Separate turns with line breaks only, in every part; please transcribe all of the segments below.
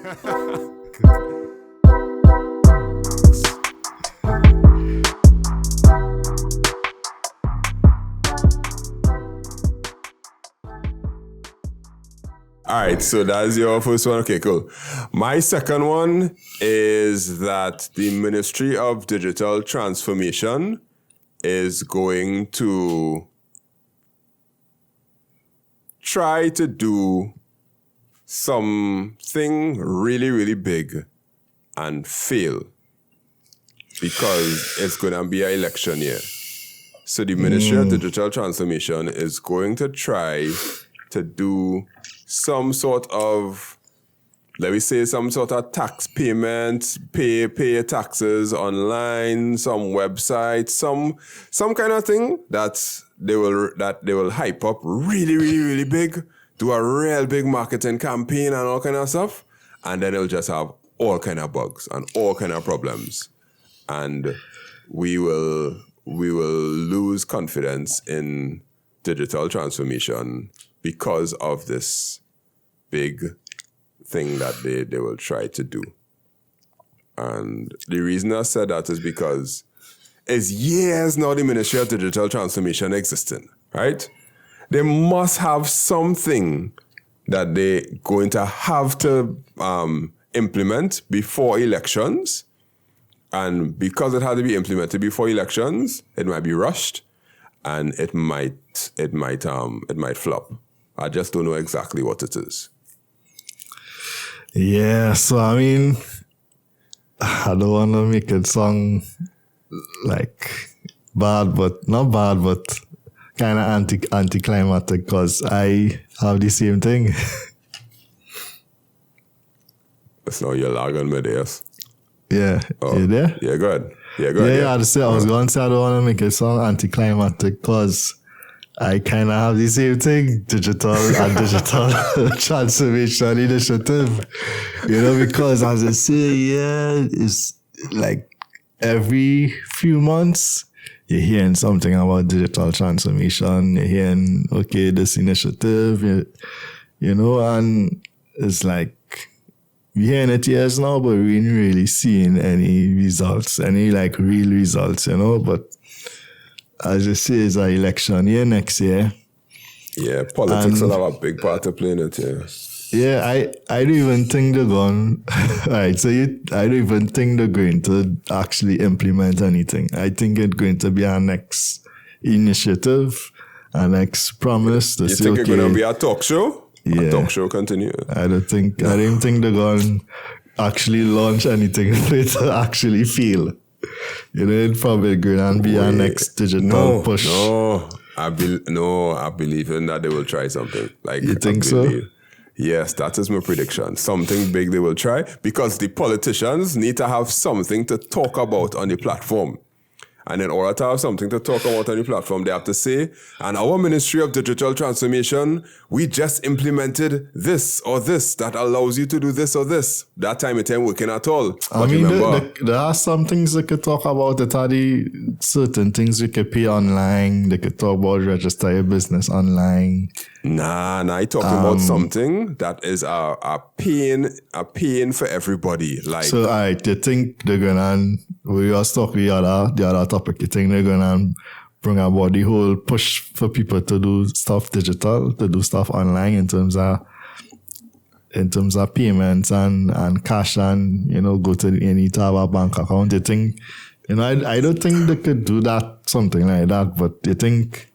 All right, so that's your first one. Okay, cool. My second one is that the Ministry of Digital Transformation is going to try to do something really, really big and fail because it's going to be an election year. So the Ministry of Digital Transformation is going to try to do some sort of, let me say, some sort of tax payment, pay your taxes online, some website, some kind of thing that they will hype up really, really, really big, do a real big marketing campaign and all kind of stuff, and then it'll just have all kind of bugs and all kind of problems, and we will lose confidence in digital transformation because of this big thing that they will try to do. And the reason I said that is because it's years now the Ministry of Digital Transformation existing, right? They must have something that they're going to have to implement before elections. And because it had to be implemented before elections, it might be rushed and it might flop. I just don't know exactly what it is.
Yeah, so I mean, I don't want to make it sound like bad, but not bad, but kind of anticlimactic because I have the same thing.
So you're lagging me, yes?
Yeah, you there?
Yeah, good. Yeah,
I was going to say I don't want to make it sound anticlimactic because I kind of have the same thing, digital transformation initiative, because as I say, it's like every few months, you're hearing something about digital transformation, you're hearing, okay, this initiative, and it's like, we're hearing it years now, but we ain't really seeing any results, any like real results, but as you say, it's an election year next year.
Yeah, politics will have a big part to play in it, yeah.
Yeah, I don't even think they're going, right, so I don't even think they're going to actually implement anything. I think it's going to be our next initiative, our next promise.
You think it's going to be a talk show?
Yeah.
A talk show continue?
I don't think they're going to actually launch anything for it to actually feel. It's probably going to be our next digital push.
I believe in that they will try something. Like,
you think so?
Yes, that is my prediction. Something big they will try because the politicians need to have something to talk about on the platform. And in order to have something to talk about on the platform, they have to say, and our Ministry of Digital Transformation, we just implemented this or this that allows you to do this or this. That time it ain't working at all.
I mean, there are some things they could talk about. There are certain things you could pay online. They could talk about register your business online.
Nah, I talking about something that is a pain for everybody. Like,
so, all right, you think they're gonna? We are talking the other topic. You think they're gonna bring about the whole push for people to do stuff digital, to do stuff online in terms of payments and cash and go to any to have a bank account. You think? I don't think they could do that, something like that. But you think?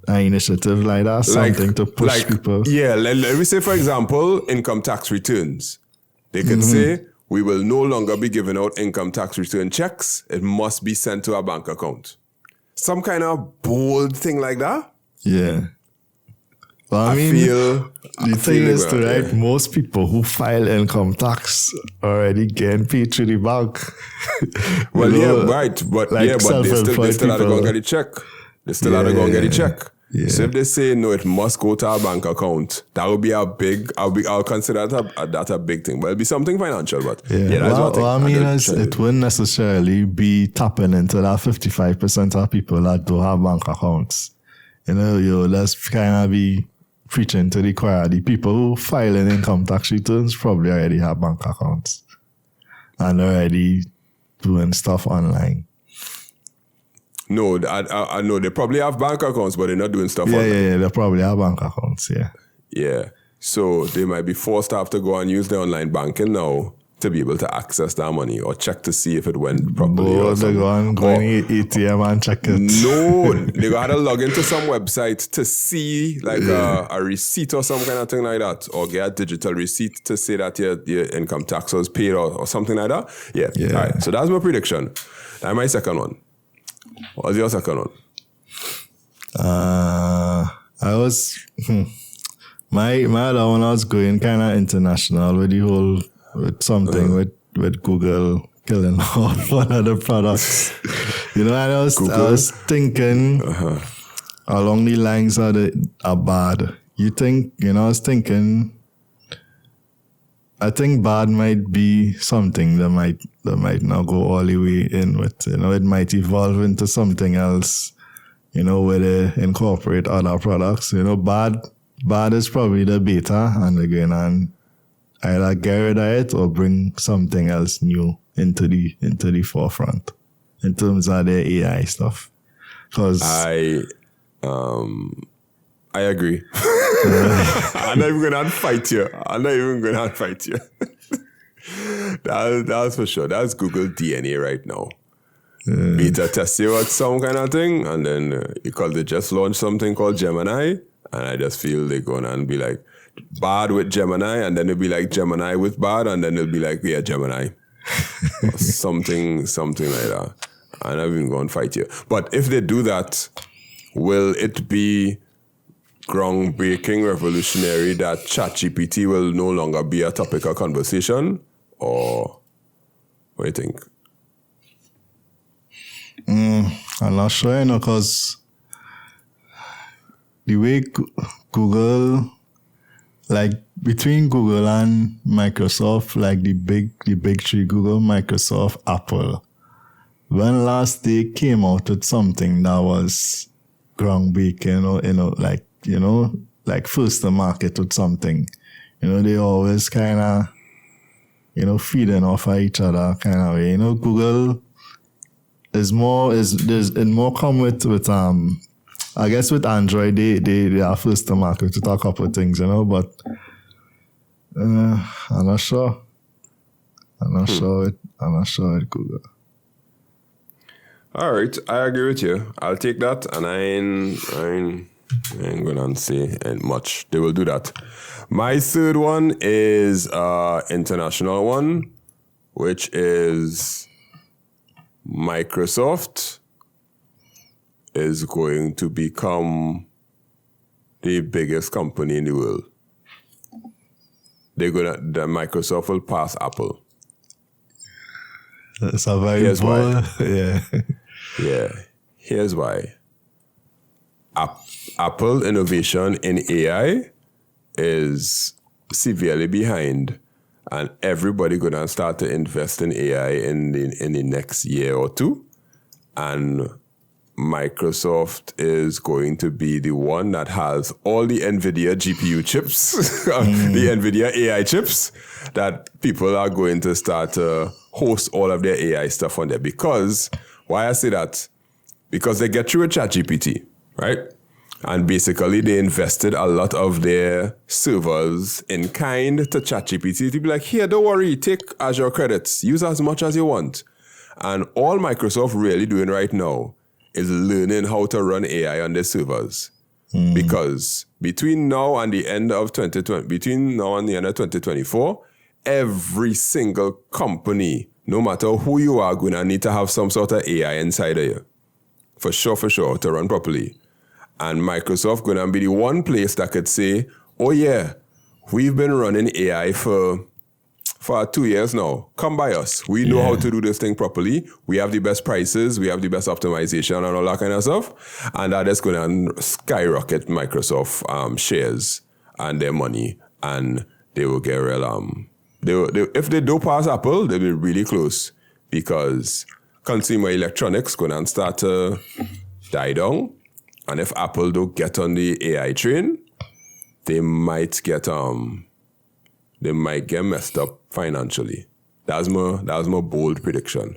An initiative like that, something to push people.
Yeah, let me say, for example, income tax returns. They could say, we will no longer be giving out income tax return checks. It must be sent to a bank account. Some kind of bold thing like that.
Yeah. Well, I mean, the thing is, right, most people who file income tax already getting paid through the bank.
Well, right. But like they still have to go and get a check. They still have to go and get a check. Yeah. So if they say, no, it must go to our bank account, that would be I'll consider that a big thing. But it'll be something financial. But
that's it wouldn't necessarily be tapping into that 55% of people that don't have bank accounts. Let's kind of be preaching to the choir. The people who file in income tax returns probably already have bank accounts and already doing stuff online.
No, I know they probably have bank accounts, but they're not doing stuff online.
Yeah, they probably have bank accounts, yeah.
Yeah. So they might be forced to have to go and use their online banking now to be able to access that money or check to see if it went properly.
Or they go and ATM and check it.
No, they got to log into some website to see like a receipt or some kind of thing like that, or get a digital receipt to say that your income tax was paid or something like that. Yeah. All right. So that's my prediction. That's my second one. What's your second one?
My other one, I was going kind of international with the whole, with something with Google killing off one of the products. You know, and I was thinking along the lines of are bad. I think bad might be something that might not go all the way in with, you know, it might evolve into something else, you know, where they incorporate other products. You know, bad is probably the beta, and they're going on either get rid of it or bring something else new into the forefront in terms of their AI stuff. Because
I agree. I'm not even gonna fight you. That's for sure. That's Google DNA right now. Beta test you out some kind of thing, and then they just launched something called Gemini, and I just feel they're gonna be like bad with Gemini, and then it'll be like Gemini with bad, and then it'll be like, yeah, Gemini. Or something like that. And I'm even going to fight you. But if they do that, will it be groundbreaking, revolutionary that ChatGPT will no longer be a topic of conversation? Or what do you think?
I'm not sure, you know, because the way Google, like between Google and Microsoft, like the big three, Google, Microsoft, Apple, when last they came out with something that was groundbreaking, like first to market with something, you know, they always kind of, you know, feeding off of each other kind of way. You know, Google is more come with I guess with Android they are first to market with a couple of things, you know, but I'm not sure. I'm not sure with Google.
All right, I agree with you. I'll take that, and I ain't gonna say much. They will do that. My third one is international one, which is Microsoft is going to become the biggest company in the world. The Microsoft will pass Apple.
That's a very
Here's why.
Yeah.
Here's why. Apple innovation in AI is severely behind, and everybody gonna start to invest in AI in the next year or two, and Microsoft is going to be the one that has all the NVIDIA GPU chips, the NVIDIA AI chips, that people are going to start to host all of their AI stuff on there. Because, why I say that? Because they get through with ChatGPT, right? And basically they invested a lot of their servers in kind to ChatGPT to be like, here, don't worry, take Azure credits, use as much as you want. And all Microsoft really doing right now is learning how to run AI on their servers. Because between now and the end of 2024, every single company, no matter who you are, going to need to have some sort of AI inside of you. For sure, to run properly. And Microsoft going to be the one place that could say, oh yeah, we've been running AI for 2 years now. Come by us. We know how to do this thing properly. We have the best prices. We have the best optimization and all that kind of stuff. And that is going to skyrocket Microsoft shares and their money. And they will get real... if they do pass Apple, they'll be really close. Because consumer electronics going to start to die down. And if Apple don't get on the AI train, they might get messed up financially. That was my bold prediction.